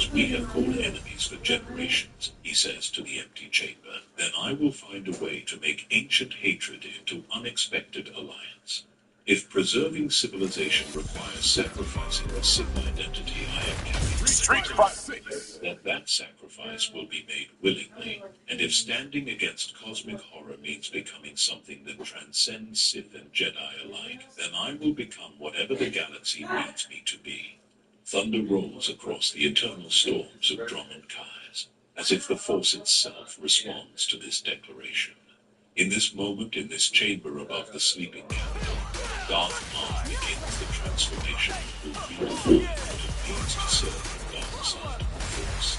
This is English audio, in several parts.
those we have called enemies for generations, he says to the empty chamber, then I will find a way to make ancient hatred into unexpected alliance. If preserving civilization requires sacrificing the Sith identity I have carried, then that sacrifice will be made willingly. And if standing against cosmic horror means becoming something that transcends Sith and Jedi alike, then I will become whatever the galaxy needs me to be. Thunder rolls across the eternal storms of Drummond Kai's, as if the Force itself responds to this declaration. In this moment, in this chamber above the sleeping capital, Darth Maul begins the transformation that will redefine what it means to serve the dark side of the Force.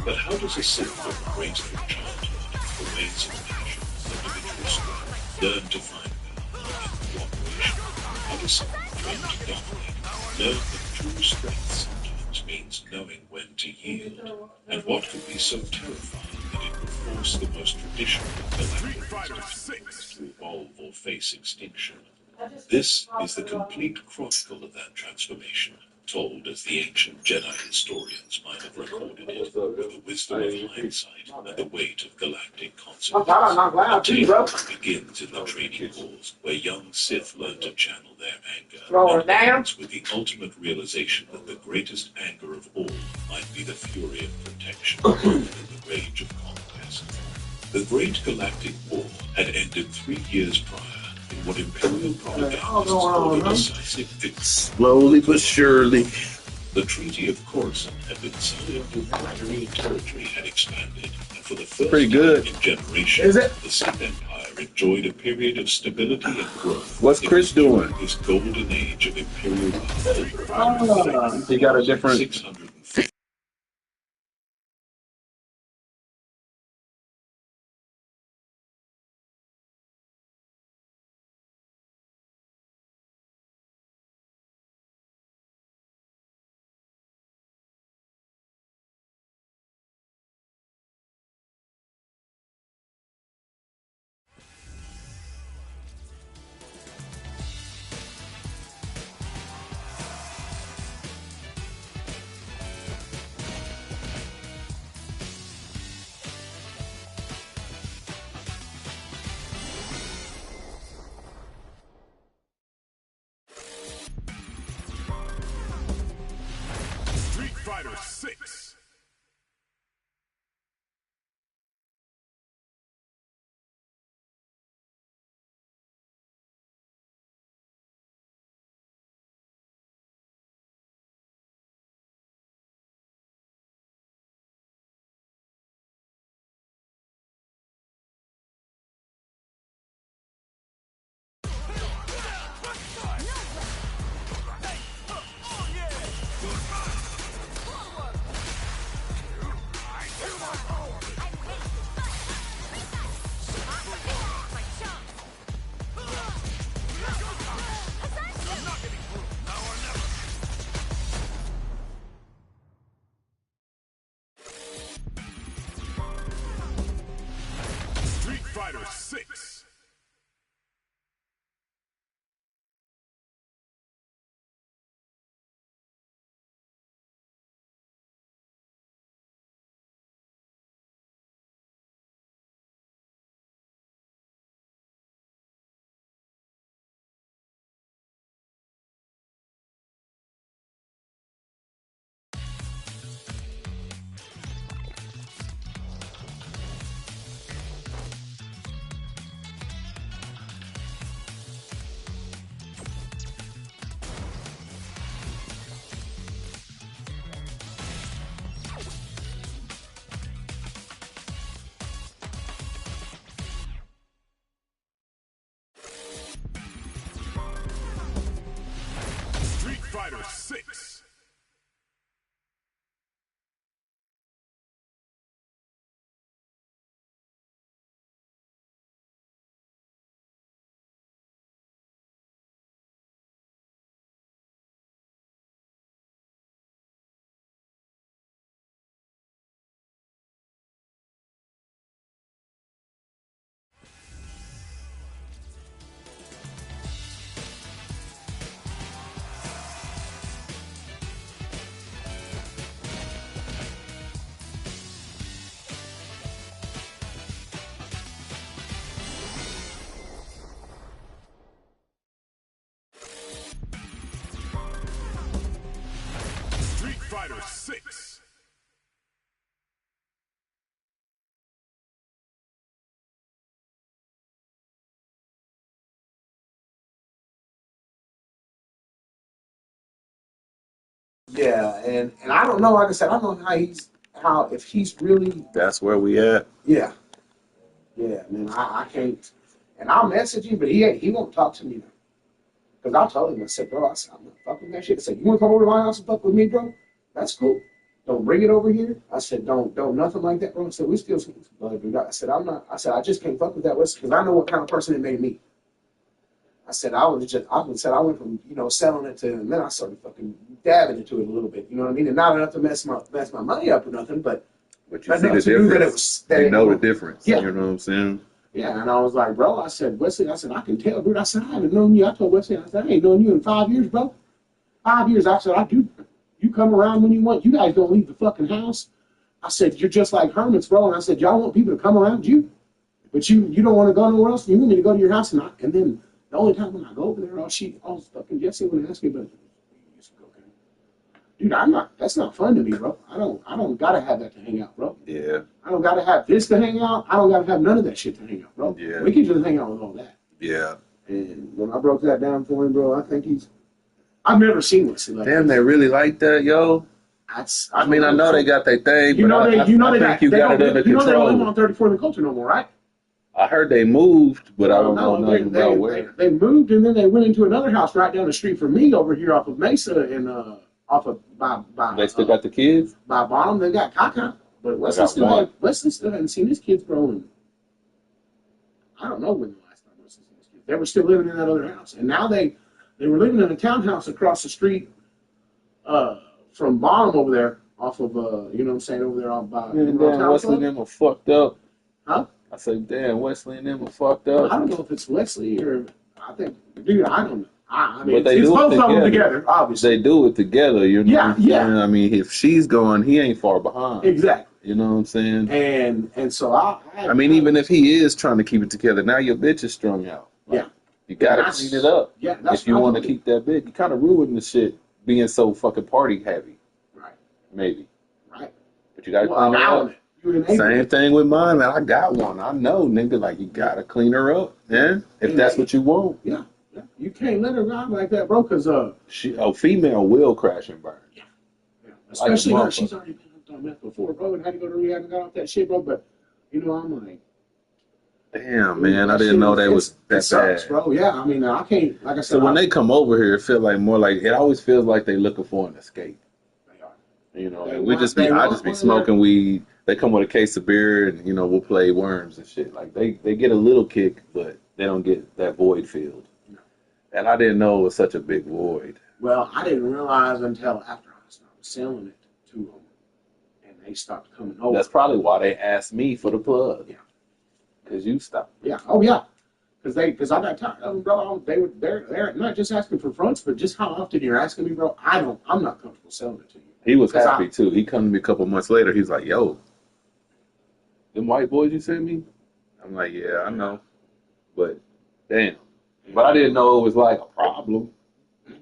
But how does a Sith from raised from childhood, the ways of passion, individual strength, learn to find balance in cooperation? How does someone trained to dominate learn that true strength sometimes means knowing when to yield? And what could be so terrifying that it would force the most traditional of galactic institutions to evolve or face extinction? This is the complete chronicle of that transformation, told as the ancient Jedi historians might have recorded it, with the wisdom of hindsight and the weight of galactic consequences. A tale that begins in the training halls, where young Sith learn to channel their anger, and ends with the ultimate realization that the greatest anger of all might be the fury of protection rather than the rage of conquest. The Great Galactic War had ended 3 years prior in what Imperial propagandists called a decisive victory. Slowly but surely. The Treaty of Coruscant had been signed, Imperial territory had expanded, and for the first time in generations, the Sith Empire enjoyed a period of stability and growth. What's Chris doing? This golden age of Imperial power. He got a different... 650. Fighter 6. Fighter 6. Fighter 6. Yeah, and I don't know. Like I said, I don't know how if he's really. That's where we at. Yeah, yeah, man. I can't. And I'll message him, but he won't talk to me. Because I told him, I said, bro, I said, I'm not fucking that shit. I said, you want to come over to my house and fuck with me, bro? That's cool. Don't bring it over here. I said, don't nothing like that, bro. I said, we still blood, dude. I said, I just can't fuck with that because I know what kind of person it made me. I said, I went from, selling it to, and then I started fucking dabbing into it a little bit, you know what I mean? And not enough to mess my money up or nothing, but you see the difference. You know the difference. Yeah. You know what I'm saying? Yeah, and I was like, bro, I said, Wesley, I said, I can tell, dude. I said, I haven't known you. I told Wesley, I said, I ain't known you in 5 years, bro. 5 years. I said, you come around when you want. You guys don't leave the fucking house. I said, you're just like hermits, bro. And I said, y'all want people to come around you, but you don't want to go nowhere else. You want me to go to your house, and then the only time when I go over there, all fucking Jesse would ask me about it. Dude, that's not fun to me, bro. I don't gotta have that to hang out, bro. Yeah. I don't gotta have this to hang out. I don't gotta have none of that shit to hang out, bro. Yeah. We can just hang out with all that. Yeah. And when I broke that down for him, bro, I think I've never seen Wesley like Damn, that. they really like that, yo. I know they got their thing, but I think you got it under control. They don't live on 34th and Culture no more, right? I heard they moved, but I don't know nothing about where. They moved, and then they went into another house right down the street from me over here off of Mesa and off of by. They still got the kids? By bottom, they got Kaka, but Wesley still hadn't seen his kids growing. I don't know when the last time Wesley seen his kids. They were still living in that other house, and now they were living in a townhouse across the street from bottom over there, off of you know what I'm saying, over there by. Damn, Wesley and them are fucked up. Huh? I said, damn, Wesley and them are fucked up. I don't know if it's Wesley or I think, dude, I don't know. I mean, but they it's do both it of them together, obviously. They do it together, you know. Yeah, yeah. I mean, if she's going, he ain't far behind. Exactly. You know what I'm saying? And so I mean, even if he is trying to keep it together, now your bitch is strung out. Like, yeah. You gotta clean it up. Yeah. If you want to keep that bitch, you kind of ruin the shit being so fucking party heavy. Right. Maybe. Right. But you gotta clean her up. Same thing with mine, man. I got one. I know, nigga. Like, you gotta clean her up, man. If that's what you want. Yeah. Yeah. You can't let her ride like that, bro, because female will crash and burn. Yeah. Especially her. She's already been hooked on meth before, bro, and had to go to rehab and got off that shit, bro. But I'm like, damn, man, I didn't know they was that sucks, bad, bro. Yeah, I mean, I can't. Like I said, so when they come over here, it feels like more like it always feels like they looking for an escape. They are. You know, and I just be smoking weed. They come with a case of beer, and we'll play worms and shit. Like they get a little kick, but they don't get that void filled. No. And I didn't know it was such a big void. Well, I didn't realize until after I started selling it to them, and they stopped coming over. That's probably why they asked me for the plug. Yeah, because you stopped. Yeah. Oh yeah. Because I got tired of them, bro. They're not just asking for fronts, but just how often you're asking me, bro. I'm not comfortable selling it to you. He was happy too. He come to me a couple months later. He's like, "Yo, them white boys you sent me?" I'm like, "Yeah, I know, but damn." But I didn't know it was like a problem.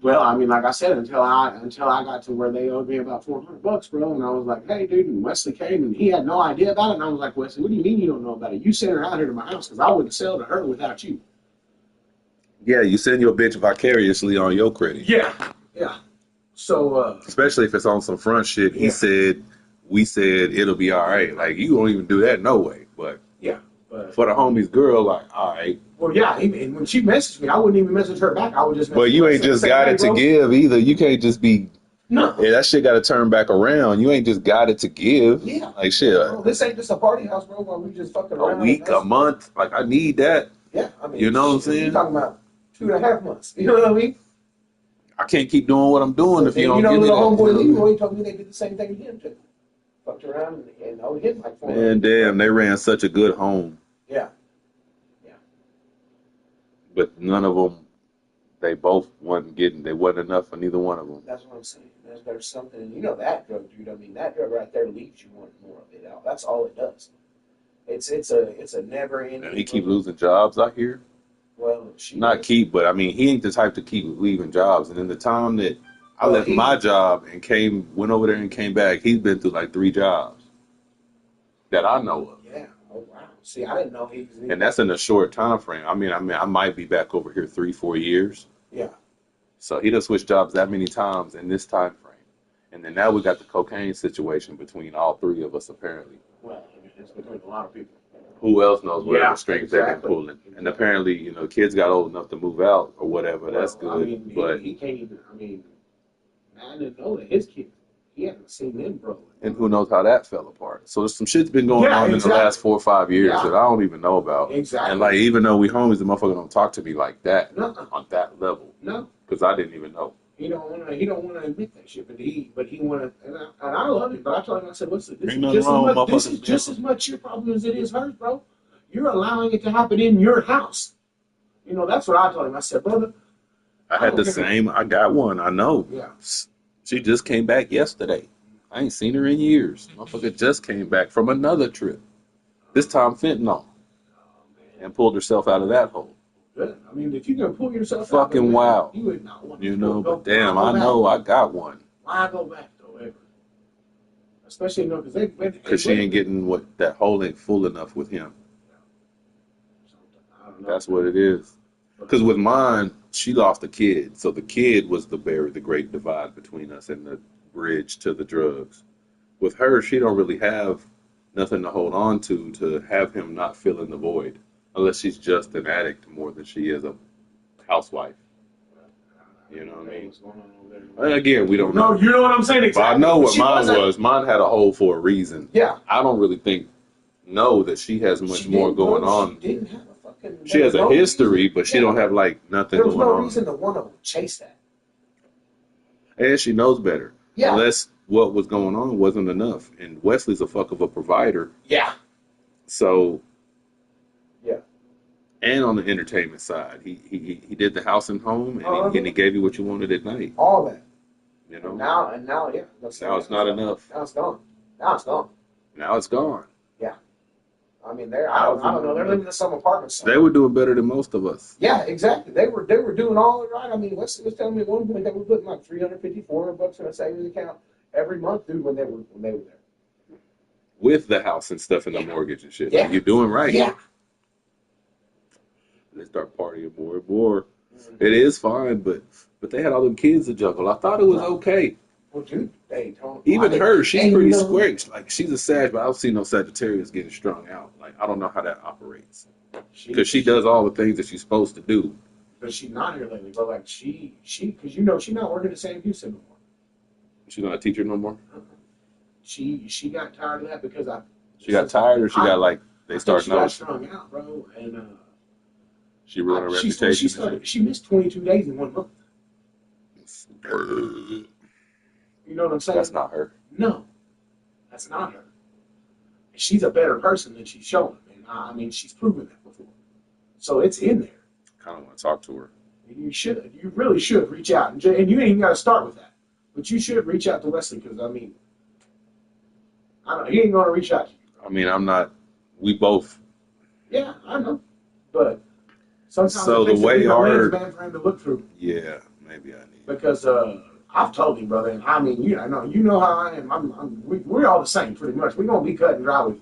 Well, I mean, like I said, until I got to where they owed me about $400, bro, and I was like, "Hey, dude," and Wesley came and he had no idea about it, and I was like, "Wesley, what do you mean you don't know about it? You sent her out here to my house because I wouldn't sell to her without you." Yeah, you send your bitch vicariously on your credit. Yeah, yeah. So, especially if it's on some front shit. He said, we said it'll be all right. Like, you won't even do that, no way. But yeah, for the homie's girl, like, all right. Well, yeah, and when she messaged me, I wouldn't even message her back. I would just. But you ain't just got it to give either. You can't just be. No. Yeah, that shit got to turn back around. You ain't just got it to give. Yeah. Like shit. Bro, this ain't just a party house, bro. Where we just fucking around. A week, a month. Like I need that. Yeah, I mean, you know what I'm saying? You're talking about 2.5 months. You know what I mean? I can't keep doing what I'm doing if you don't give me that. You know, little homeboy Leroy told me they did the same thing to him too. Fucked around and owed him like $400. Man, damn, they ran such a good home. Yeah. Yeah. But none of them, they both wasn't getting. They wasn't enough for neither one of them. That's what I'm saying. There's something, and you know that drug, dude. I mean, that drug right there leaves you wanting more of it out. That's all it does. It's a never ending. And he keep losing jobs out here. Well, not keep, but I mean, he ain't the type to keep leaving jobs. And in the time that I left my job and went over there and came back. He's been through like 3 jobs that I know of. Yeah. Oh wow. See, I didn't know he was. And that's in a short time frame. I mean, I might be back over here 3-4 years. Yeah. So he done switched jobs that many times in this time frame. And then now we got the cocaine situation between all 3 of us, apparently. Well, I mean, it's between a lot of people. Who else knows what other strings they've been exactly. pulling? And apparently, kids got old enough to move out or whatever. That's good. I mean, but he can't even. I mean, I didn't know that his kids. He hasn't seen them grow. and who knows how that fell apart? So some shit's been going on in the last 4 or 5 years that I don't even know about. Exactly. And like, even though we homies, the motherfucker don't talk to me like that on that level. No. Because I didn't even know. He don't want to admit that shit, but he want to, and I love it. But I told him, I said, listen, this is just as much your problem as it is hers, bro. You're allowing it to happen in your house. That's what I told him. I said, brother, I had the same. I got one. I know. Yeah. She just came back yesterday. I ain't seen her in years. Motherfucker just came back from another trip. This time fentanyl, and pulled herself out of that hole. Good. I mean, if you can pull yourself fucking out, wow. You would not want to but damn, I know I got one. Why go back though, ever? Especially because she ain't getting that hole ain't full enough with him. That's what it is. Because with mine, she lost a kid, so the kid was the great divide between us and the bridge to the drugs. With her, she don't really have nothing to hold on to have him not fill in the void. Unless she's just an addict more than she is a housewife. You know what I mean? And again, we don't know. No, you know what I'm saying? Exactly. But I know what mine was. Mine had a hole for a reason. Yeah. I don't really know that she has much more going on. She didn't have a fucking... She has a history, but she don't have nothing going on. There was no reason to want to chase that. And she knows better. Yeah. Unless what was going on wasn't enough. And Wesley's a fuck of a provider. Yeah. So... Yeah. And on the entertainment side, he did the house and home, and he gave you what you wanted at night. All that. Now, yeah. Now it's not enough. Now it's gone. Now it's gone. Now it's gone. Yeah. I mean, I don't know. They're living in some apartments. They were doing better than most of us. Yeah, exactly. They were doing all it right. I mean, Wesley was telling me at one point they were putting like $350, $400 in a savings account every month, dude, when they were there. With the house and stuff and the mortgage and shit. Yeah. Like, you're doing right. Yeah. They start partying more and more. Mm-hmm. It is fine, but they had all them kids to juggle. I thought it was okay. Well, dude, they don't. Even her, she's pretty square. Like, she's a Sag, but I don't see no Sagittarius getting strung out. Like, I don't know how that operates. Because she does all the things that she's supposed to do. But she's not here lately. But like because she's not working at St. Houston no more. She's not a teacher no more. She got tired of that because She got tired, or she got like they started noticing. She got strung out, bro, and she ruined her reputation. She missed 22 days in 1 month. You know what I'm saying? That's not her. No, that's not her. She's a better person than she's showing. And I mean, she's proven that before. So it's in there. I kind of want to talk to her. You should. You really should reach out. And you ain't even got to start with that. But you should reach out to Wesley because, I mean, I don't know. He ain't going to reach out to you. I mean, I'm not. We both. Yeah, I know. But sometimes so it takes the way our man for him to look through. Yeah, maybe I need. Because I've told him, brother, and I mean, you know how I am. We're all the same, pretty much. We're gonna be cut and dry with you.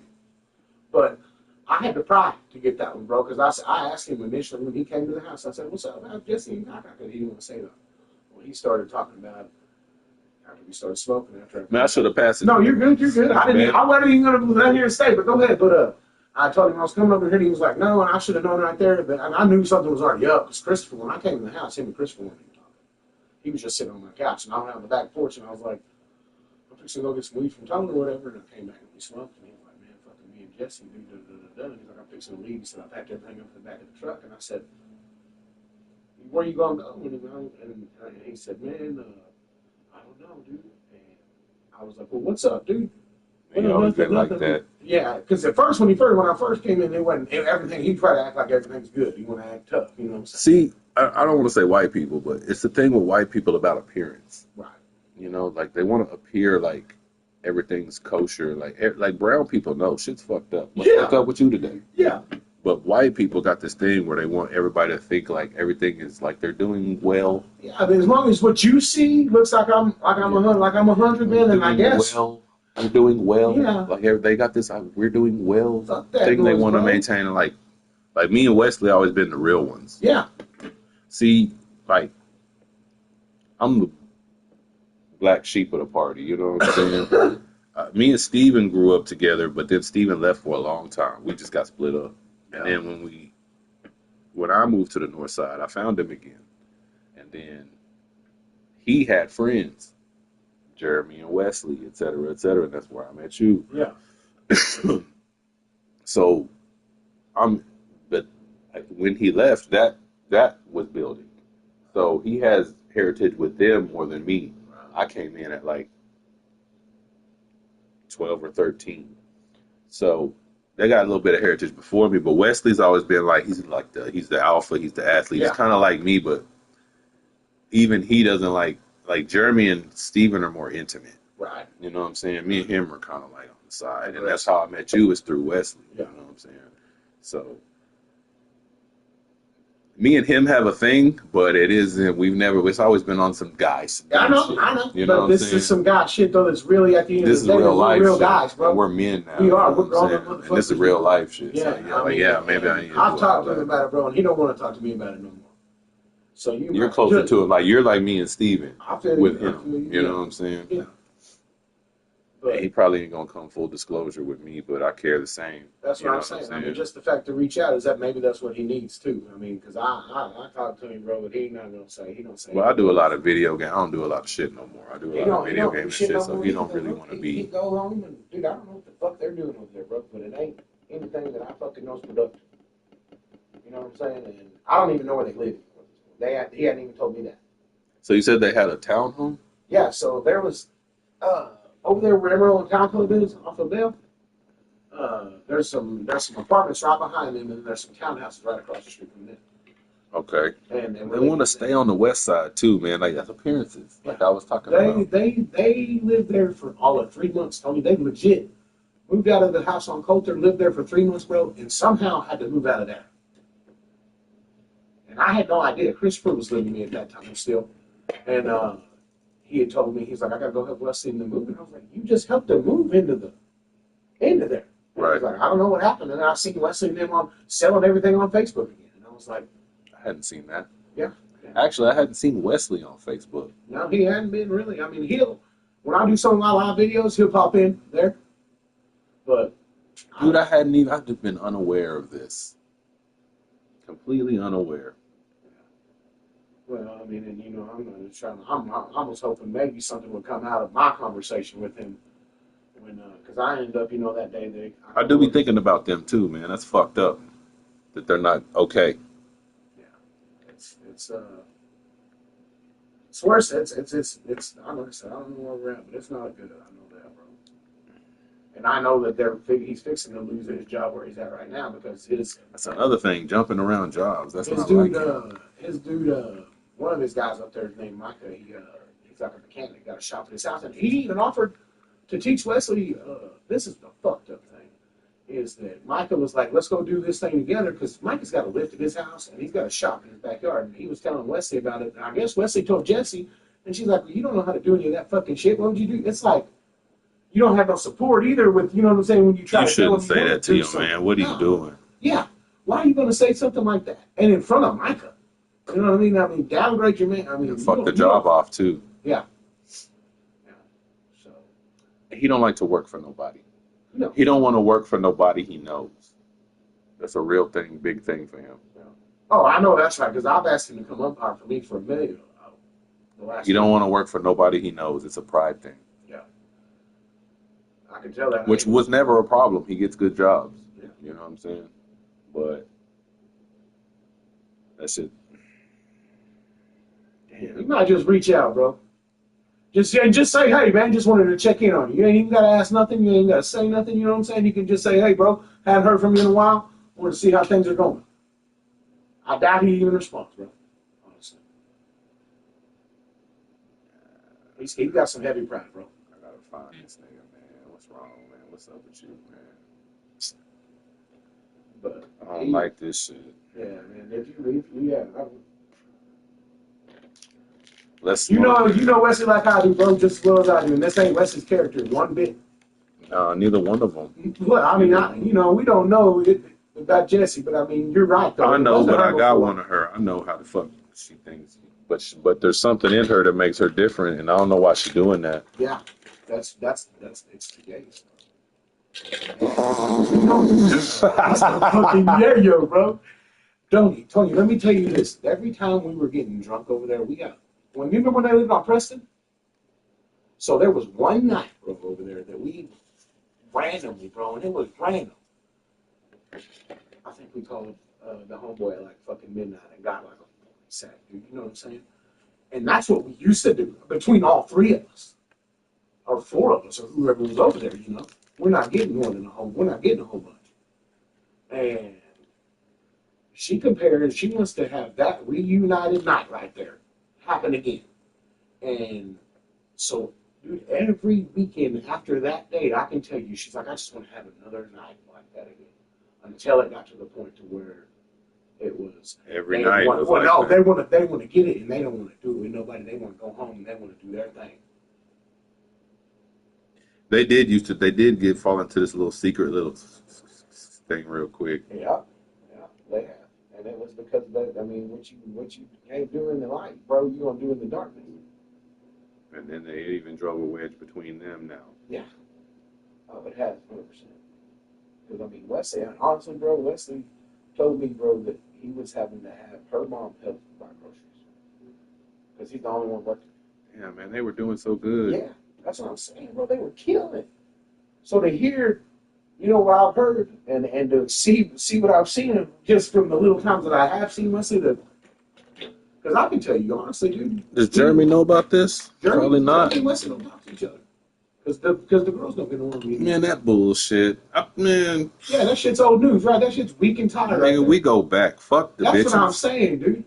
But I had to pry to get that one, bro, because I asked him initially when he came to the house. I said, "What's up, man? Jesse?" He didn't want to say that. When he started talking about it, after we started smoking, Man, I should have passed it. No, you're good. You're good. I wasn't even gonna be down here and stay, but go ahead. But I told him I was coming over here, and he was like, "No," and I should have known right there. But I knew something was already up because Christopher, when I came to the house, him and Christopher weren't even talking. He was just sitting on my couch, and I went out on the back porch, and I was like, "I'm fixing to go get some weed from Tony or whatever." And I came back and we smoked, and he was like, "Man, fucking me and Jesse, dude, And he's like, "I'm fixing to leave." He said, "I packed everything up in the back of the truck," and I said, "Where you gonna go?" And he said, "Man, I don't know, dude." And I was like, "Well, what's up, dude?" You always been like that. Yeah, because at first, when I first came in, it wasn't everything. He tried to act like everything's good. He want to act tough, you know what I'm saying? See, I don't want to say white people, but it's the thing with white people about appearance. Right. You know, like they want to appear like everything's kosher. Like brown people know shit's fucked up. What's fucked up with you today? Yeah. But white people got this thing where they want everybody to think like everything is like they're doing well. Yeah, I mean, as long as what you see looks like I'm 100, man, then I guess. Well, I'm doing well. Yeah. Like they got this. We're doing well. Fuck that Thing they noise, want to bro. maintain. Like me and Wesley always been the real ones. Yeah. See, like I'm the black sheep of the party. You know what I'm saying? Me and Steven grew up together, but then Steven left for a long time. We just got split up. And then when I moved to the north side, I found him again. And then he had friends, Jeremy and Wesley, et cetera, and that's where I met you. Yeah. So but when he left, that was building. So he has heritage with them more than me. I came in at like 12 or 13. So they got a little bit of heritage before me, but Wesley's always been like he's the alpha, he's the athlete. Yeah. He's kind of like me, but even he doesn't like Jeremy and Steven are more intimate. Right. You know what I'm saying? Me and him are kind of like on the side, and that's how I met you is through Wesley. Yeah. You know what I'm saying? So me and him have a thing, but it's always been on some guys. Yeah, I know. You but know what this I'm saying? is some guy shit though. That's really at the end This of is the day, real we're life real shit. guys, bro. And we're men now. We are. You know We're grown what I'm saying? And this is real life shit. Yeah, So, maybe I need to I've do talked all to him that. about it, bro, and he don't want to talk to me about it no more. So You're closer to it. Like you're like me and Steven I feel with you, I him. feel You know what I'm saying? Yeah. And he probably ain't gonna come full disclosure with me, but I care the same. That's what I'm saying. I mean, just the fact to reach out is that maybe that's what he needs too. I mean, because I talked to him, bro, but he not gonna say. He don't say. Well, I do a lot of video game. I don't do a lot of shit no more. I do a lot of video game and shit, so he don't really want to be. He go home and dude, I don't know what the fuck they're doing over there, bro, but it ain't anything that I fucking know's productive. You know what I'm saying? And I don't even know where they live. He hadn't even told me that. So you said they had a townhome? Yeah. So there was over there where Emerald Town Club is off of Bell. There's some apartments right behind them, and there's some townhouses right across the street from them. Okay. And they want to stay on the west side too, man. Like that's appearances. Like I was talking about. They lived there for all of 3 months, Tony. They legit moved out of the house on Coulter, lived there for 3 months, bro, and somehow had to move out of there. And I had no idea. Christopher was living with me at that time still. And he had told me, he's like, I gotta go help Wesley in the move. And I was like, you just helped him move into there. Right. He's like, I don't know what happened. And then I seen Wesley and them on selling everything on Facebook again. And I was like, I hadn't seen that. Yeah. Actually, I hadn't seen Wesley on Facebook. No, he hadn't been really. I mean, when I do some of my live videos, he'll pop in there. But dude, I've just been unaware of this. Completely unaware. Well, I mean, and I'm not just trying to. I was hoping maybe something would come out of my conversation with him, because I ended up, that day I do be thinking about them too, man. That's fucked up that they're not okay. Yeah, it's worse. It's. I don't know where we're at, but it's not good. I know that, bro. And I know that he's fixing to lose his job where he's at right now because That's another thing, jumping around jobs. That's his not dude. like His dude. One of his guys up there is named Micah. He's like a mechanic. Got a shop at his house, and he even offered to teach Wesley. This is the fucked up thing, is that Micah was like, "Let's go do this thing together," because Micah's got a lift at his house and he's got a shop in his backyard. And he was telling Wesley about it. And I guess Wesley told Jesse, and she's like, well, "You don't know how to do any of that fucking shit. What would you do?" It's like you don't have no support either. With what I'm saying, when you try you to shouldn't say that to your man. What are you doing? Yeah, why are you going to say something like that and in front of Micah? You know what I mean? I mean, downgrade your man. I mean, fuck the job off too. Yeah. So he don't like to work for nobody. No. He don't want to work for nobody he knows. That's a real thing, big thing for him. Oh, I know that's right because I've asked him to come umpire for me for a minute. He don't want to work for nobody he knows. It's a pride thing. Yeah. I can tell that. Which was never a problem. He gets good jobs. Yeah. You know what I'm saying? But that shit. Damn. You might just reach out, bro. Just say, hey, man, just wanted to check in on you. You ain't even got to ask nothing. You ain't got to say nothing. You know what I'm saying? You can just say, hey, bro, haven't heard from you in a while. Want to see how things are going. I doubt he even responds, bro. Honestly. He's got some heavy pride, bro. I got to find this nigga, man. What's wrong, man? What's up with you, man? But I don't like this shit. Yeah, man. If you yeah. Let's smoke. You know Wesley like I do, bro, just as well as I do. And this ain't Wesley's character one bit. Neither one of them. Well, I mean, we don't know about Jesse, but I mean, you're right, though. I know, but I got one of her. I know how the fuck she thinks. But there's something in her that makes her different, and I don't know why she's doing that. Yeah, that's it's the gays. Fucking yeah, yo, bro. Tony, let me tell you this. Every time we were getting drunk over there, you remember when I lived on Preston? So there was one night, bro, over there that we randomly, bro, and it was random. I think we called the homeboy at like fucking midnight and got like a sack, dude. You know what I'm saying? And that's what we used to do between all three of us, or four of us, or whoever was over there. You know, we're not getting more than we're not getting a whole bunch. And she wants to have that reunited night right there happen again. And so, dude, every weekend after that date, I can tell you, she's like, I just want to have another night like that again. Until it got to the point to where it was every night. They want to get it, and they don't want to do it with nobody. They want to go home and they want to do their thing. They did fall into this little secret thing real quick. Yeah, they have. And it was because of that. I mean, what you can't do in the light, bro, you gonna do in the darkness. And then they even drove a wedge between them now. Yeah. Oh, it has 100%. Because I mean, Wesley, honestly, bro, Wesley told me, bro, that he was having to have her mom help buy groceries because he's the only one working. Yeah, man, they were doing so good. Yeah, that's what I'm saying, bro. They were killing it. So to hear, what I've heard, and to see what I've seen just from the little times that I have seen Wesley, because I can tell you honestly, dude. Does Jeremy know about this? Probably not. Jeremy and Wesley don't talk to each other. Because the girls don't get along with me. Man, that bullshit. Man. Yeah, that shit's old news, right? That shit's weak and tired. Nigga, we go back. Fuck the bitches. That's what I'm saying, dude.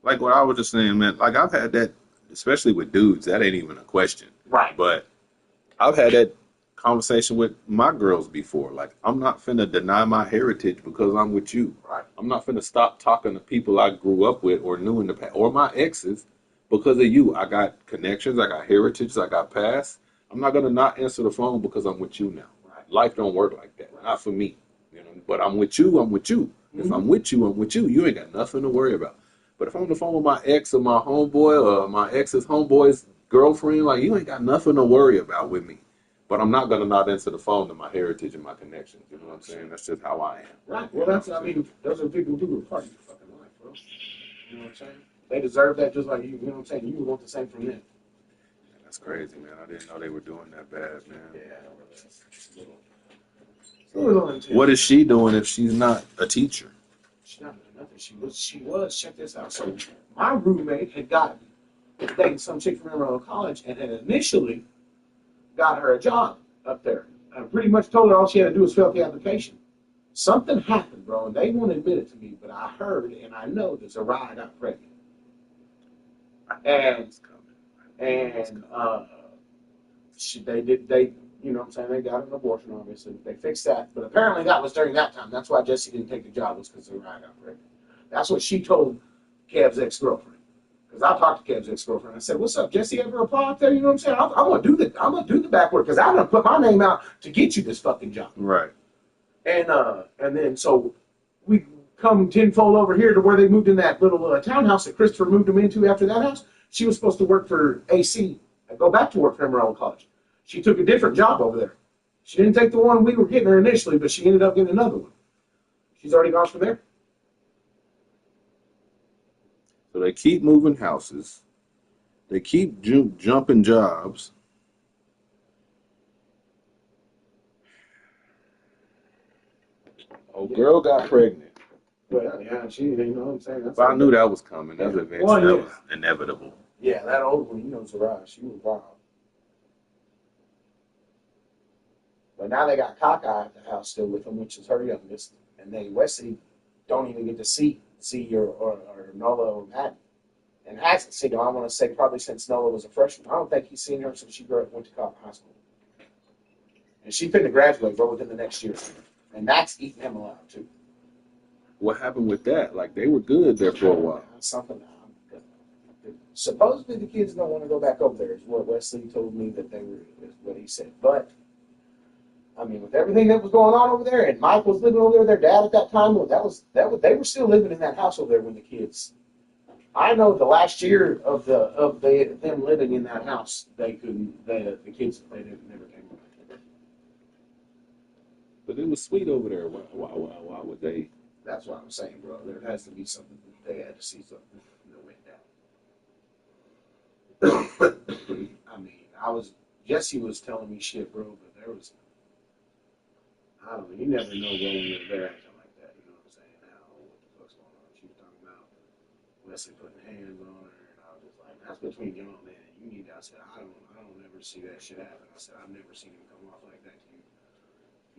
Like what I was just saying, man. Like I've had that, especially with dudes. That ain't even a question. Right. But I've had that conversation with my girls before. Like I'm not finna deny my heritage because I'm with you. Right. I'm not finna stop talking to people I grew up with or knew in the past or my exes because of you. I got connections. I got heritage. I got past. I'm not gonna not answer the phone because I'm with you now. Right. Life don't work like that. Right. Not for me. But I'm with you. I'm with you. Mm-hmm. If I'm with you, I'm with you. You ain't got nothing to worry about. But if I'm on the phone with my ex or my homeboy or my ex's homeboy's girlfriend, like you ain't got nothing to worry about with me. But I'm not gonna not answer the phone to my heritage and my connections. You know what I'm saying? That's just how I am. Right. Well, those are people who are part of your fucking life, bro. You know what I'm saying? They deserve that just like you. You know what I'm saying? You want the same from them. That's crazy, man. I didn't know they were doing that bad, man. Yeah. What is she doing if she's not a teacher? She's not doing nothing. She was. Check this out. So my roommate had gotten dating some chick from Emerald College and had initially got her a job up there. I pretty much told her all she had to do was fill out the application. Something happened, bro, and they won't admit it to me, but I heard and I know that Zariah got pregnant. They you know what I'm saying, they got an abortion, obviously. They fixed that, but apparently that was during that time. That's why Jesse didn't take the job, was because Zariah got pregnant. That's what she told Kev's ex-girlfriend. Because I talked to Kev's ex-girlfriend. I said, "What's up, Jesse? Ever apply up there?" You know what I'm saying? I'm gonna do the back work because I'm gonna put my name out to get you this fucking job. Right. And then so we come tenfold over here to where they moved in that little townhouse that Christopher moved them into after that house. She was supposed to work for AC and go back to work for Emerald College. She took a different job over there. She didn't take the one we were getting her initially, but she ended up getting another one. She's already gone from there. So they keep moving houses. They keep jumping jobs. Oh, girl got pregnant. Well, yeah, she, you know what I'm saying? But I knew that was coming. That was that was inevitable. Yeah, that old one, Zariah, she was wild. But now they got Cockeye at the house still with them, which is her youngest. And they, Wesley, don't even get to see or Nola or Maddie. And hasn't seen her, I want to say, probably since Nola was a freshman. I don't think he's seen her since she went to high school. And she's finna graduate, bro, within the next year. And that's eating him alive, too. what happened with that? Like they were good there for a while. Something. Supposedly the kids don't want to go back over there. Is what Wesley told me that they were. Is what he said. But I mean, with everything that was going on over there, and Mike was living over there, their dad at that time, they were still living in that house over there when the kids. I know the last year of them living in that house, they couldn't. The kids never came back. But it was sweet over there. Why would they? That's what I'm saying, bro. There has to be something. They had to see something that went down. I mean, Jesse was telling me shit, bro, but there was. I don't know. You never know, bro, when you're there acting like that. You know what I'm saying? Now, what the fuck's going on? She was talking about Wesley putting hands on her, and I was just like, that's between y'all, man. You need to. I said, I don't ever see that shit happen. I said, I've never seen him come off like that to you.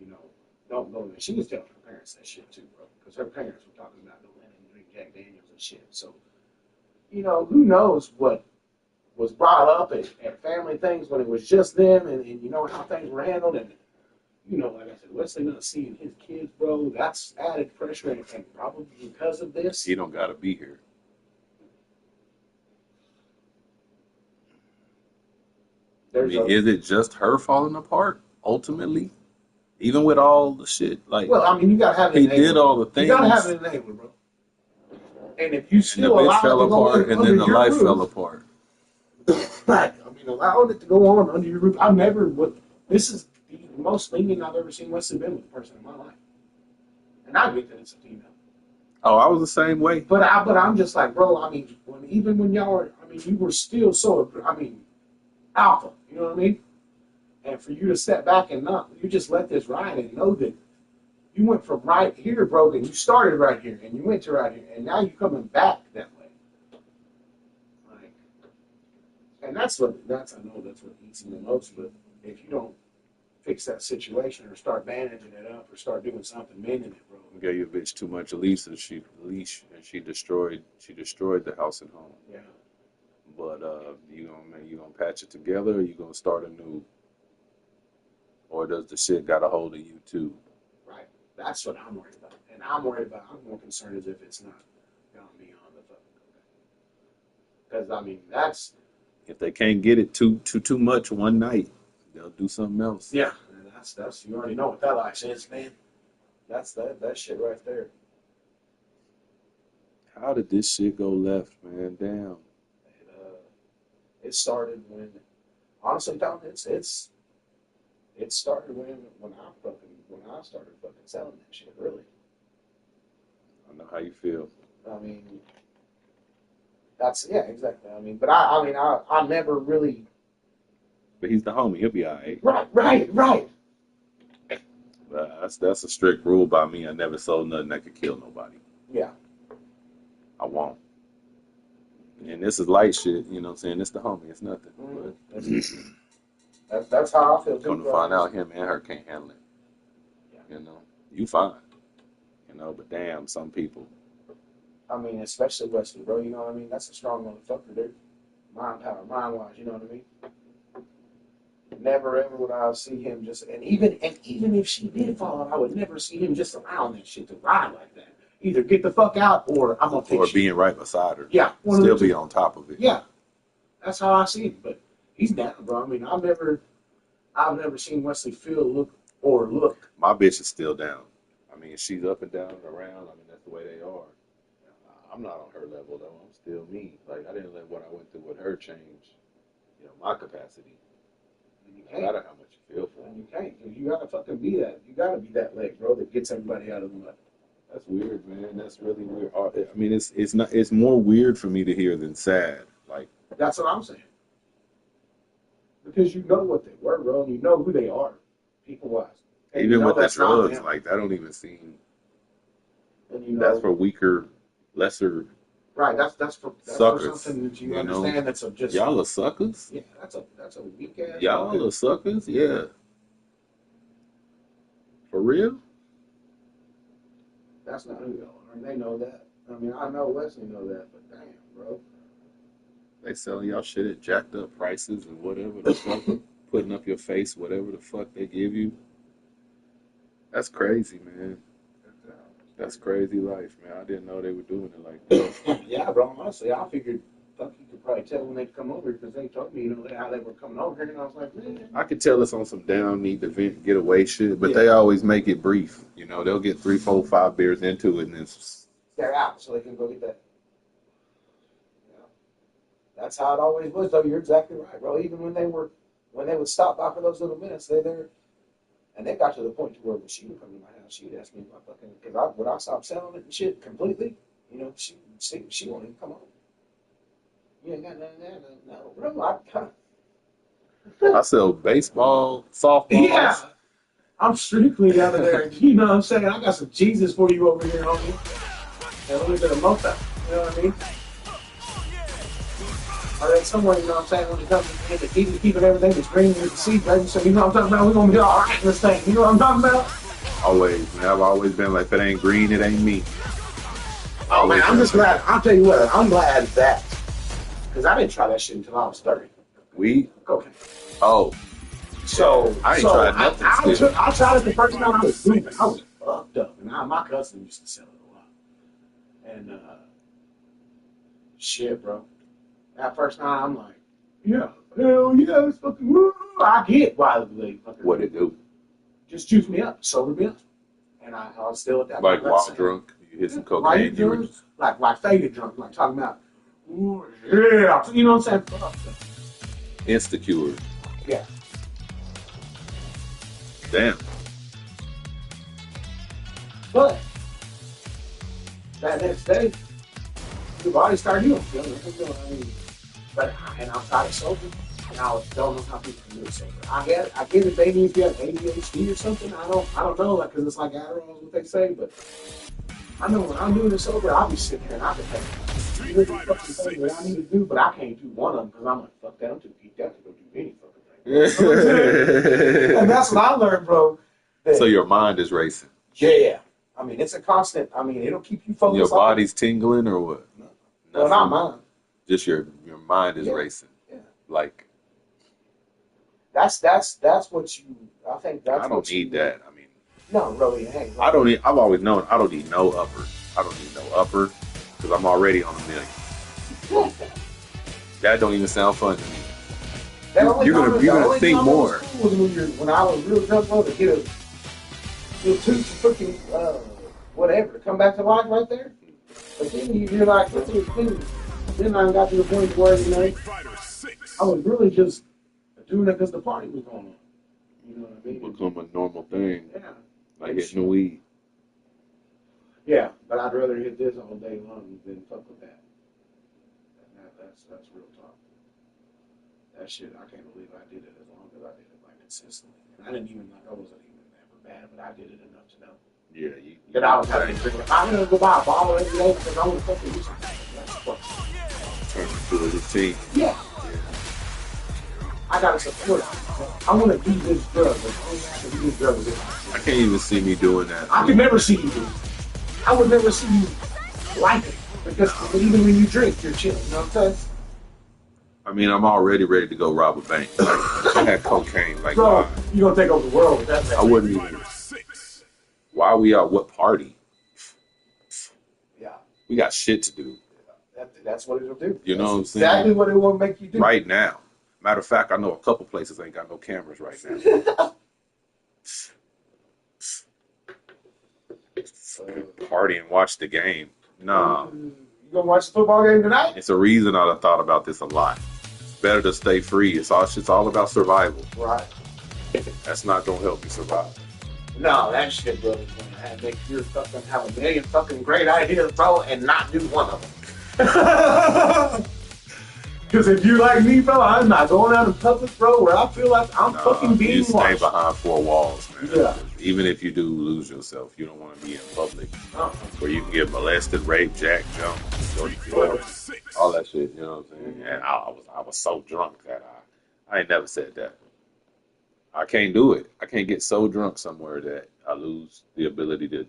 You know, don't go there. She was telling her parents that shit too, bro, because her parents were talking about don't let him drink Jack Daniels and shit. So, you know, who knows what was brought up at family things when it was just them, and you know how things were handled, and you know, like I said, Wesley not seeing his kids, bro, that's added pressure, and probably because of this. He don't got to be here. I mean, is it just her falling apart ultimately? Even with all the shit, like, well, I mean, you gotta have. He did all the things. You gotta have an enabler, bro. And if you still and the bitch allow fell it to go apart, and then the life roof, fell apart. Right. I mean, allowing it to go on under your roof. I never would. This is the most lenient I've ever seen Wesley been with a person in my life. And I get that it's a female. Oh, I was the same way. But I'm just like, bro. I mean, even when y'all were, I mean, you were still so. I mean, alpha. You know what I mean? And for you to step back and not, you just let this ride and know that you went from right here, bro, and you started right here, and you went to right here, and now you're coming back that way. Like, and I know that's what eats him the most. But if you don't fix that situation or start bandaging it up or start doing something, mending it, bro. Gave your bitch too much leash, and she destroyed the house and home. Yeah. But you gonna patch it together, or you gonna start anew, or does the shit got a hold of you too? Right. That's what I'm worried about, and I'm more concerned as if it's not gone beyond the fucking cocaine. Because I mean, that's if they can't get it too much one night, they'll do something else. Yeah, and that's you already know what that life is, man. That's that shit right there. How did this shit go left, man? Damn. It started when, honestly, Tom, it started when I started fucking selling that shit. Really. I know how you feel. I mean, exactly. I mean, but I never really. But he's the homie. He'll be all right. Right. That's a strict rule by me. I never sold nothing that could kill nobody. Yeah. I won't. And this is light shit, you know what I'm saying? It's the homie. It's nothing. That's how I feel. Come to find out, him and her can't handle it. Yeah. You know, you fine. You know, but damn, some people. I mean, especially Wesley, bro. You know what I mean? That's a strong motherfucker, dude. Mind power, mind wise. You know what I mean? Never ever would I see him just, and even if she did fall out, I would never see him just allowing that shit to ride like that. Either get the fuck out, or I'm gonna fix being right beside her. Yeah, still be on top of it. Yeah, that's how I see him. But he's down, bro. I mean, I've never seen Wesley look. My bitch is still down. I mean, she's up and down and around. I mean, that's the way they are. I'm not on her level though. I'm still me. Like I didn't let what I went through with her change, you know, my capacity. No matter how much you feel for it. You can't. You gotta fucking be that. You gotta be that leg, bro, that gets everybody out of the mud. That's weird, man. That's really weird. I mean, it's more weird for me to hear than sad. Like that's what I'm saying. Because you know what they were, bro, and you know who they are, people wise. Even you know with the drugs, like that don't even seem. And you know, that's for weaker, lesser. Right, that's for something that you understand. Know? That's just y'all are suckers. Yeah, that's a weak ass. Y'all are suckers. Yeah. For real. That's not who y'all are, and they know that. I mean, I know Wesley know that, but damn, bro. They selling y'all shit at jacked up prices and whatever the fuck, putting up your face, whatever the fuck they give you. That's crazy, man. That's crazy life, man. I didn't know they were doing it like that. Yeah, bro. Honestly, I figured, fuck, you could probably tell when they come over because they told me, how they were coming over here, and I was like, man. I could tell it's on some down, neat event, getaway shit, but they always make it brief. They'll get 3, 4, 5 beers into it, and then They're out, so they can go get that. Yeah. That's how it always was, though. You're exactly right, bro. Even when they would stop by for those little minutes, they're there. And they got to the point to where when she would come to my house, she would ask me if I fucking, because when I stopped selling it and shit completely, she won't even come home. You ain't got none of that, no, bro. I sell baseball, softball. Yeah, I'm strictly out of there. You know what I'm saying? I got some Jesus for you over here, homie. And a little bit of mocha. You know what I mean? Or then somewhere, you know what I'm saying, when it comes to the keeping everything that's green with the seed, baby. So you know what I'm talking about? We're gonna be all right in this thing. You know what I'm talking about? Always, man. I've always been like, if it ain't green, it ain't me. Oh man, I'm just glad. I'll tell you what, I'm glad that because I didn't try that shit until I was 30. Weed? Okay. Oh. So I ain't tried nothing. I tried it the first time I was doing it. I was fucked up. And my cousin used to sell it a lot. And shit, bro. That first night, I'm like, yeah, hell yeah, it's fucking woo. I get why they fucking What it do? just juice me up, sober me up. And I was still at that Like point, while drunk, you hit some cocaine. You were like faded drunk, like talking about, ooh, yeah, you know what I'm saying? Insecure. Yeah. Damn. But that next day, your body started healing. I mean, and outside of sober, and I don't know how people can do it sober. I get it. Maybe if you have ADHD or something, I don't know, like, because it's like Adderall is what they say. But I know when I'm doing it sober, I'll be sitting here and I can take fucking things that I need to do, but I can't do one of them because I'm like, fuck that, I'm too geeked out to go do any fucking thing. And that's what I learned, bro. So your mind is racing. Yeah. I mean, it's a constant. I mean, it'll keep you focused. Your body's tingling or what? No, not mine. Just your mind is racing. Yeah. Like. That's what you. I think that's. I don't need that. I mean. No, really, hey. I don't need. I've always known I don't need no upper. I don't need no upper because I'm already on $1 million. That don't even sound fun to me. You're gonna think more. When I was real drunk, to get a tooth freaking whatever to come back to life right there. But then you're like, then I got to the point where I was really just doing it because the party was going on. You know what I mean? Become a normal thing. Yeah. Like hitting the weed. Yeah, but I'd rather hit this all day long than fuck with that. That's real talk. That shit, I can't believe I did it as long as I did it, like, consistently. And I didn't even, I wasn't even that bad, but I did it enough to know. Yeah, that I was having to drink. I'm gonna go buy a bottle every day because I want to fucking do something. That's what. Turn into a routine. Yeah. I gotta support it. I want to do this drug. I can't even see me doing that. I could never see you do it. I would never see you like it because even when you drink, you're chilling. You know what I'm saying? I mean, I'm already ready to go rob a bank. I had cocaine. Like, bro, you gonna take over the world with that thing. I wouldn't even. Why are we out? What party? Yeah. We got shit to do. That's what it'll do. You know what I'm saying? Exactly what it will make you do. Right now. Matter of fact, I know a couple places ain't got no cameras right now. Party and watch the game. Nah. You gonna watch the football game tonight? It's a reason I've thought about this a lot. It's better to stay free. It's all about survival. Right. That's not gonna help you survive. No, that shit, bro, is gonna make you fucking have a million fucking great ideas, bro, and not do one of them. Because if you like me, bro, I'm not going out in public, bro, where I feel like I'm fucking being watched. You stay behind 4 walls, man. Yeah. Even if you do lose yourself, you don't want to be in public where you can get molested, raped, jacked, jumped, all that shit. You know what I'm saying? And I was so drunk that I ain't never said that. I can't do it. I can't get so drunk somewhere that I lose the ability to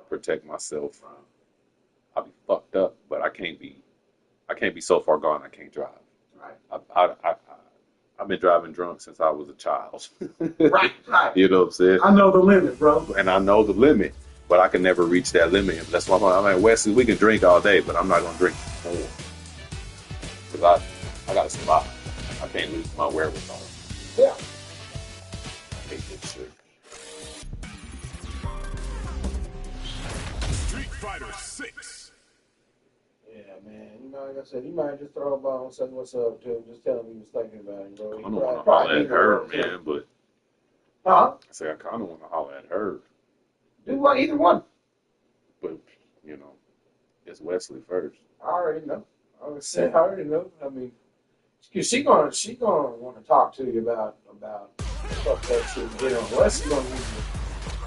protect myself. I'll be fucked up, but I can't be so far gone I can't drive. Right. I've been driving drunk since I was a child. Right. You know what I'm saying? I know the limit, bro. And I know the limit. but I can never reach that limit. That's why I'm like, Wesley, we can drink all day, but I'm not gonna drink more because I gotta survive. I can't lose my wherewithal. Yeah. I hate this shit. Street Fighter 6. Yeah, man. You know, like I said, you might just throw a ball and say what's up to him. Just tell him you was thinking about him, bro. I don't want to holler at her, man, but Huh? I say I kind of want to holler at her, Do what? Either one. but you know, it's Wesley first. I already know. I already know. I mean, she gonna want to talk to you about fuck that shit. You know, Wesley gonna use it.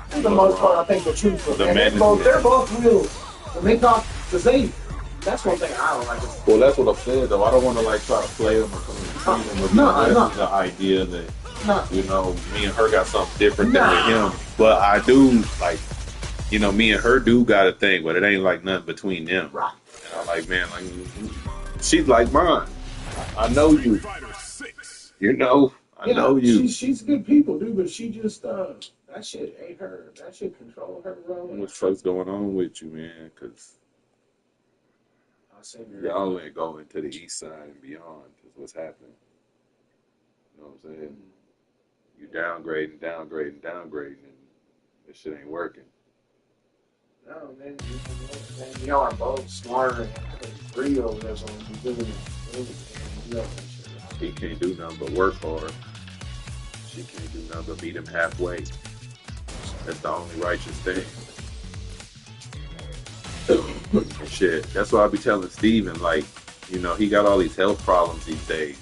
For the most part, I think the truth. They're both real. When they talk, because that's one thing I don't like. Well, that's what I'm saying, though. I don't want to like try to play them or come in between them. No. The idea that you know, me and her got something different than with him, but I do like, you know, me and her do got a thing, but it ain't like nothing between them. Right. And I'm like, man, like she's like mine. I know you. You know, I know you. She's good people, dude, but she just that shit ain't her. That shit control her. What the fuck's going on with you, man? Because y'all ain't going to the east side and beyond. Is what's happening. You know what I'm saying? You downgrading, and this shit ain't working. No, man, y'all are both smarter and real. That's what we're doing. He can't do nothing but work hard. She can't do nothing but meet him halfway. That's the only righteous thing. Shit, that's why I be telling Steven, like, you know, he got all these health problems these days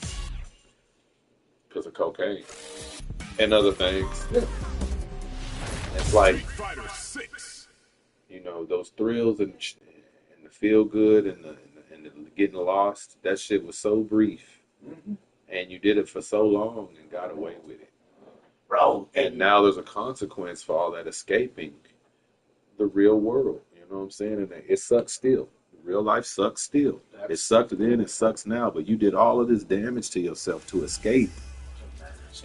because of cocaine and other things. Yeah. It's like, you know, those thrills and the feel good and the getting lost. That shit was so brief, and you did it for so long and got away with it, bro. And now there's a consequence for all that escaping the real world. You know what I'm saying? And it sucks still. Real life sucks still. It sucked then, it sucks now. But you did all of this damage to yourself to escape.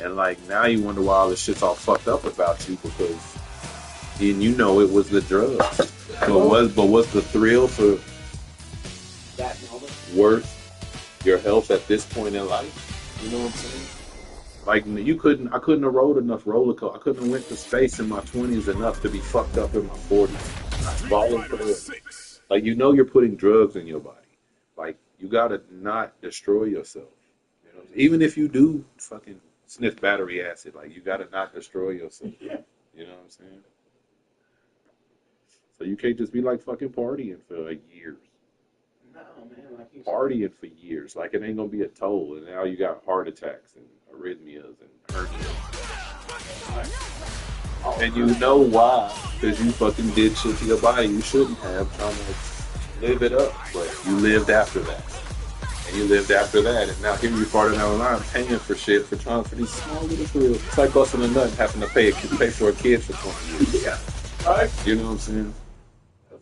And like now you wonder why all this shit's all fucked up about you because you know it was the drugs. But was the thrill for that moment worth your health at this point in life? You know what I'm saying? Like I couldn't have rode enough roller coaster. I couldn't have went to space in my 20s enough to be fucked up in my 40s. Like you know you're putting drugs in your body. Like you gotta not destroy yourself. You know, even if you do fucking sniff battery acid, like you gotta not destroy yourself. Yeah. You know what I'm saying? So you can't just be like fucking partying for like years. No, man, like you Partying for years, like it ain't gonna be a toll, and now you got heart attacks and arrhythmias and hernias. And you know why? Because you fucking did shit to your body you shouldn't have, trying to live it up. But you lived after that. And you lived after that. And now here you farted down the line paying for shit for trying for these small little thrills. It's like busting a nut and having to pay for a kid for 20 years. Yeah. Right? You know what I'm saying?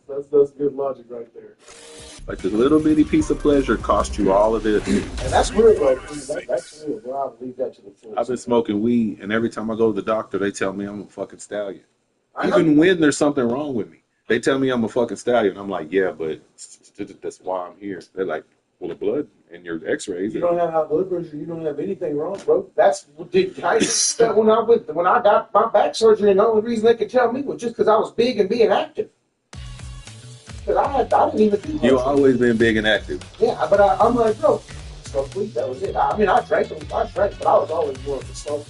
That's good logic right there. Like this little bitty piece of pleasure cost you all of this. And that's real, bro. That's real, bro. I'll leave that to the full. I've been smoking weed, and every time I go to the doctor, they tell me I'm a fucking stallion. Even when there's something wrong with me, they tell me I'm a fucking stallion. I'm like, yeah, but that's why I'm here. They're like, well, the blood and your X-rays. You don't have high blood pressure. You don't have anything wrong, bro. That's what when I got my back surgery, and the only reason they could tell me was just because I was big and being active. Because I didn't even think. You've always been big and active. Yeah, but I'm like, bro, smoke weed. That was it. I mean, I drank, but I was always more of a smoker.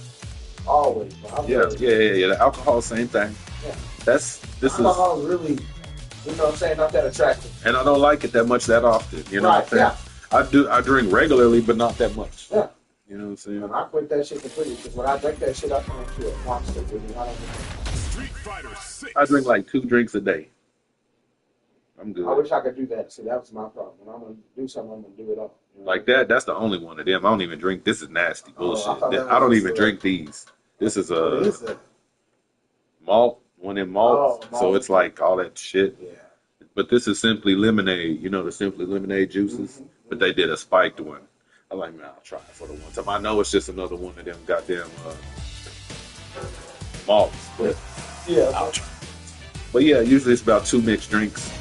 Always. Yeah. The alcohol, same thing. Yeah. Alcohol is really, you know what I'm saying, not that attractive. And I don't like it that much that often. You know what I'm saying? Yeah. I drink regularly, but not that much. Yeah. You know what I'm saying? And I quit that shit completely because when I drink that shit, I turn into a monster. I drink like 2 drinks a day. I'm good. I wish I could do that. See, that was my problem. When I'm going to do something, I'm going to do it all. You know? Like that's the only one of them. I don't even drink. This is nasty bullshit. I don't even drink these. This is malt, one in malt. So it's like all that shit. Yeah. But this is Simply Lemonade. You know the Simply Lemonade juices? Mm-hmm. But they did a spiked one. I'm like, man, I'll try it for the one time. I know it's just another one of them goddamn malts. But yeah. I'll try. But yeah, usually it's about 2 mixed drinks.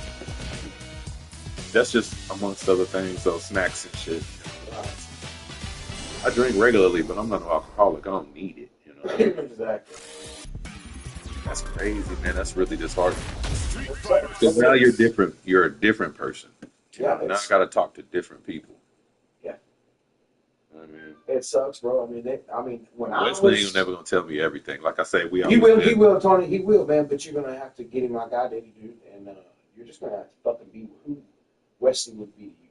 That's just amongst other things, so snacks and shit. I drink regularly, but I'm not an alcoholic. I don't need it, you know. Exactly. That's crazy, man. That's really disheartening. Street Fighter Because now you're different. You're a different person. Yeah, Now I got to talk to different people. Yeah. I mean, it sucks, bro. I mean, when I Wesley was, ain't never gonna tell me everything. Like I say, we he always will, Tony, he will, man. But you're gonna have to get him like I did, dude, and you're just gonna have to fucking be who Wesley would be to you.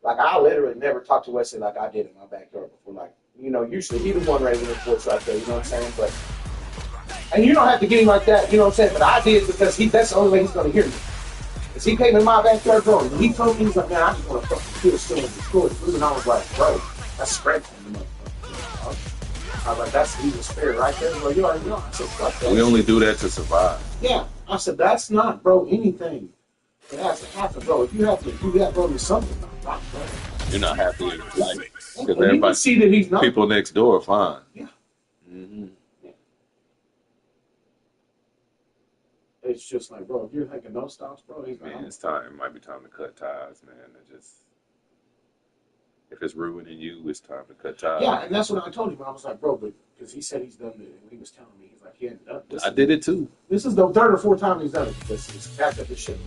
Like I literally never talked to Wesley like I did in my backyard before. Like, you know, usually he the one raising the voice right there. You know what I'm saying? But and you don't have to get him like that. You know what I'm saying? But I did because that's the only way he's gonna hear me. Because he came in my backyard, bro, and he told me, he's like, man, I just want to fucking kill someone and destroy food. And I was like, bro, that's spread from the motherfucker. I was like, that's evil spirit right there. Bro, you already know. I said, fuck that. we only do that to survive. Yeah. I said, that's not, bro, anything. It has to happen, bro. If you have to do that, bro, there's something not right. You're not happy in life because And you can everybody, see that he's not. people next door are fine. Yeah. Mm-hmm. It's just like, bro, if you're thinking no stops, bro, he's like, Man, it's time. It might be time to cut ties, man. If it's ruining you, it's time to cut ties. yeah, and that's what I told him. I was like, bro, but because he said he's done it, and he was telling me, he's like, he hadn't done this. I did it too. This is the third or fourth time he's done it. Because he's backed up his shit.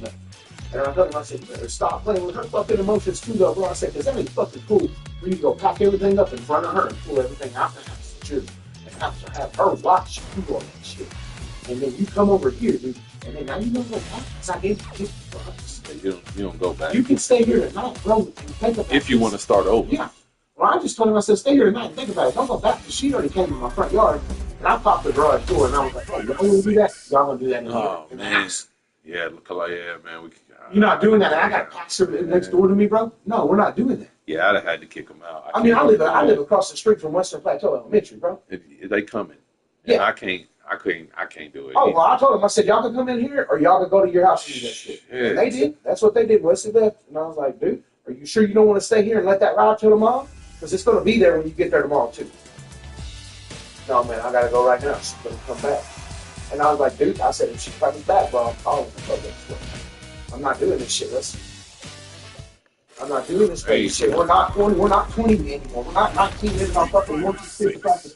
And I told him, I said, you better stop playing with her fucking emotions too, though, bro. I said, because that ain't fucking cool for you to go pack everything up in front of her and pull everything out the house and have to have her watch you do all that shit. And then you come over here, dude, and then now you don't go back. Because I gave you You don't go back. You can stay here tonight, bro, and think about If you want to start over. Yeah. Well, I just told him, I said, stay here tonight and think about it. Don't go back because she already came to my front yard. And I popped the garage door and I was like, oh, y'all want to do that? Y'all want to do that in the house. Yeah, look like, yeah, man. You're not doing that. And I got Paxer next door to me, bro. No, we're not doing that. Yeah, I'd have had to kick them out. I live across the street from Western Plateau Elementary, bro. They coming. Yeah. I can't do it. Oh, well, I told them, I said, y'all can come in here or y'all can go to your house and do that shit. And they did. That's what they did. Wesley left. And I was like, dude, are you sure you don't want to stay here and let that ride till tomorrow? Because it's going to be there when you get there tomorrow, too. No, man, I got to go right now. She's going to come back. And I was like, dude, I said, if she comes back, bro, I'm calling the police. I'm not doing this shit. I'm not doing this crazy shit. We're not 20 anymore. We're not 19 minutes on fucking 155.